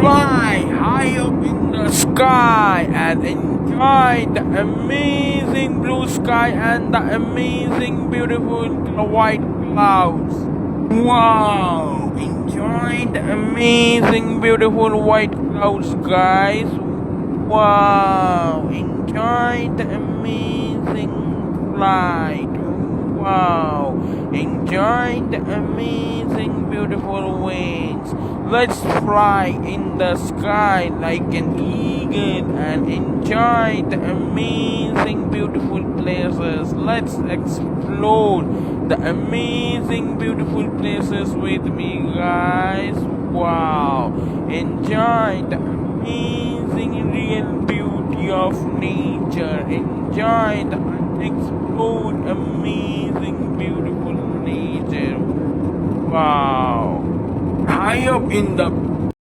fly high up in the sky and enjoy the amazing blue sky and the amazing beautiful white clouds. Wow! Enjoy the amazing beautiful white clouds, guys. Wow! Enjoy the amazing flight. Wow! Enjoy the amazing beautiful wings. Let's fly in the sky like an eagle and enjoy the amazing beautiful places. Let's explore the amazing beautiful places with me, guys. Wow! Enjoy the amazing real beauty of nature. Enjoy the unexplored amazing beautiful nature. Wow! High up in the